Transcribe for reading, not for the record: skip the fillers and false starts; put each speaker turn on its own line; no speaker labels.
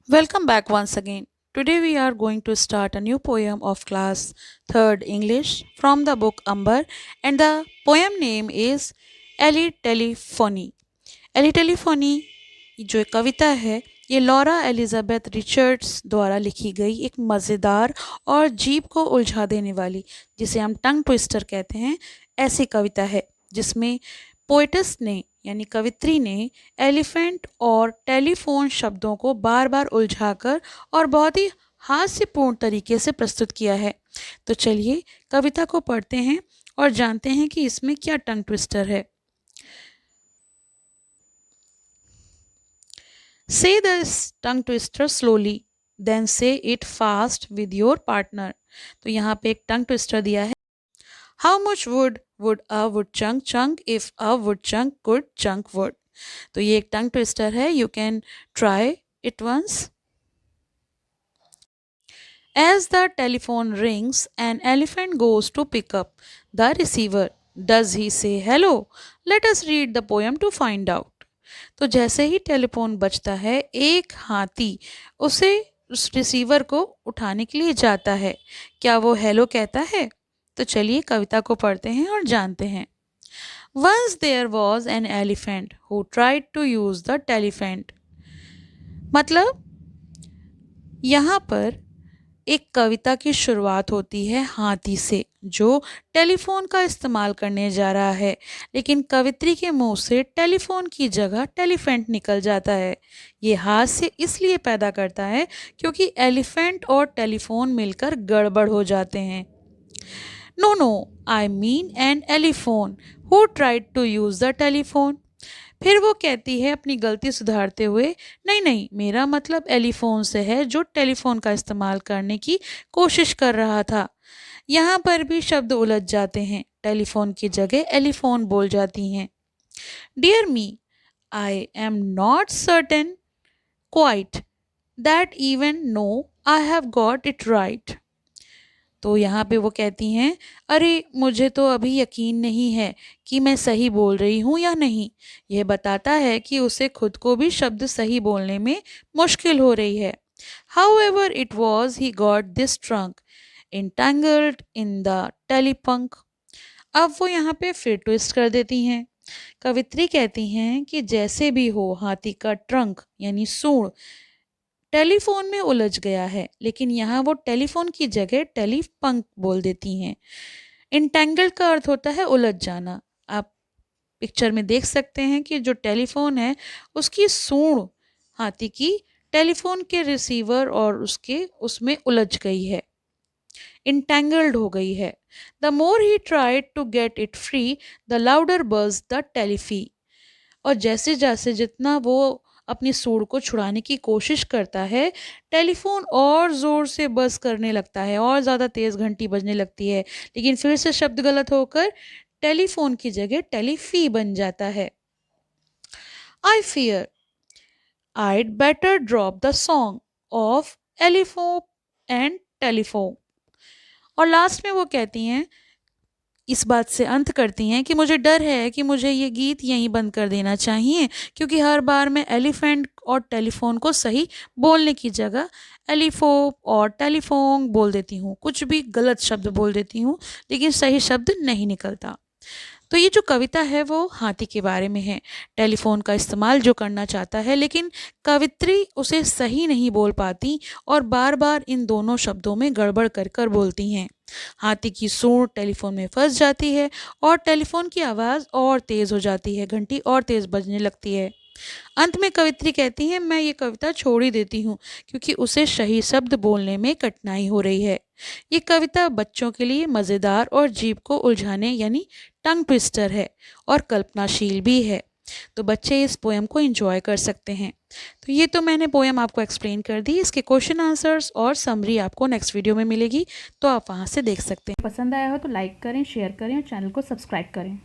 Welcome back once again. Today we are going to start a new poem of class 3rd English from the book Amber, and the poem name is Ellie Telephony. Ellie Telephony जो एक कविता है, ये Laura Elizabeth Richards द्वारा लिखी गई एक मज़ेदार और जीभ को उलझा देने वाली, जिसे हम टंग ट्विस्टर कहते हैं, ऐसी कविता है जिसमें पोएटस ने यानी कवित्री ने एलिफेंट और टेलीफोन शब्दों को बार बार उलझाकर और बहुत ही हास्यपूर्ण तरीके से प्रस्तुत किया है। तो चलिए कविता को पढ़ते हैं और जानते हैं कि इसमें क्या टंग ट्विस्टर है। Say this tongue twister slowly, then say it fast with your partner. तो यहाँ पे एक टंग ट्विस्टर दिया है। How much wood would a woodchuck chunk if a woodchuck could chunk wood? तो ये एक टंग ट्विस्टर है। You can try it once. As the telephone rings, an elephant goes to pick up the receiver. Does he say hello? Let us read the poem to find out. तो जैसे ही telephone बजता है, एक हाथी उसे उस receiver को उठाने के लिए जाता है। क्या वो हेलो कहता है? तो चलिए कविता को पढ़ते हैं और जानते हैं। Once there was an elephant who tried to use the telephone. मतलब यहाँ पर एक कविता की शुरुआत होती है हाथी से जो टेलीफोन का इस्तेमाल करने जा रहा है, लेकिन कवित्री के मुंह से टेलीफोन की जगह टेलीफेंट निकल जाता है। ये हास्य इसलिए पैदा करता है क्योंकि एलिफेंट और टेलीफोन मिलकर गड़बड़ हो जाते हैं। No no, I mean an elephant who tried to use the telephone. फिर वो कहती है अपनी गलती सुधारते हुए, नहीं नहीं, मेरा मतलब एलिफोन से है जो टेलीफोन का इस्तेमाल करने की कोशिश कर रहा था। यहाँ पर भी शब्द उलझ जाते हैं, टेलीफोन की जगह एलिफोन बोल जाती हैं। Dear me, I am not certain quite that even no I have got it right. तो यहाँ पे वो कहती हैं, अरे मुझे तो अभी यकीन नहीं है कि मैं सही बोल रही हूँ या नहीं। यह बताता है कि उसे खुद को भी शब्द सही बोलने में मुश्किल हो रही है। However it was, he got this trunk entangled in the telepunk. अब वो यहाँ पे फिर ट्विस्ट कर देती हैं। कवित्री कहती हैं कि जैसे भी हो, हाथी का ट्रंक यानी सूंड टेलीफोन में उलझ गया है, लेकिन यहाँ वो टेलीफोन की जगह टेलीपंक बोल देती हैं। इंटेंगल्ड का अर्थ होता है उलझ जाना। आप पिक्चर में देख सकते हैं कि जो टेलीफोन है उसकी सूंड हाथी की टेलीफोन के रिसीवर और उसमें उलझ गई है, इंटेंगल्ड हो गई है। The more he tried to get it free the louder buzz the telephone. और जैसे जैसे जितना वो अपनी सूंड को छुड़ाने की कोशिश करता है, टेलीफोन और ज़ोर से बज़ करने लगता है और ज़्यादा तेज़ घंटी बजने लगती है, लेकिन फिर से शब्द गलत होकर टेलीफोन की जगह टेलीफी बन जाता है। I fear I'd better drop the song of elephant and telephone. और लास्ट में वो कहती हैं, इस बात से अंत करती हैं कि मुझे डर है कि मुझे ये गीत यहीं बंद कर देना चाहिए, क्योंकि हर बार मैं एलिफेंट और टेलीफोन को सही बोलने की जगह एलिफो और टेलीफोन बोल देती हूँ, कुछ भी गलत शब्द बोल देती हूँ, लेकिन सही शब्द नहीं निकलता। तो ये जो कविता है वो हाथी के बारे में है, टेलीफोन का इस्तेमाल जो करना चाहता है, लेकिन कवित्री उसे सही नहीं बोल पाती और बार बार इन दोनों शब्दों में गड़बड़ कर कर बोलती हैं। हाथी की सूंड टेलीफोन में फंस जाती है और टेलीफोन की आवाज़ और तेज़ हो जाती है, घंटी और तेज़ बजने लगती है। अंत में कवित्री कहती है, मैं ये कविता छोड़ ही देती हूँ क्योंकि उसे सही शब्द बोलने में कठिनाई हो रही है। ये कविता बच्चों के लिए मज़ेदार और जीभ को उलझाने यानी टंग ट्विस्टर है और कल्पनाशील भी है, तो बच्चे इस पोएम को एंजॉय कर सकते हैं। तो ये तो मैंने पोएम आपको एक्सप्लेन कर दी, इसके क्वेश्चन आंसर्स और समरी आपको नेक्स्ट वीडियो में मिलेगी, तो आप वहाँ से देख सकते हैं।
पसंद आया हो तो लाइक करें, शेयर करें और चैनल को सब्सक्राइब करें।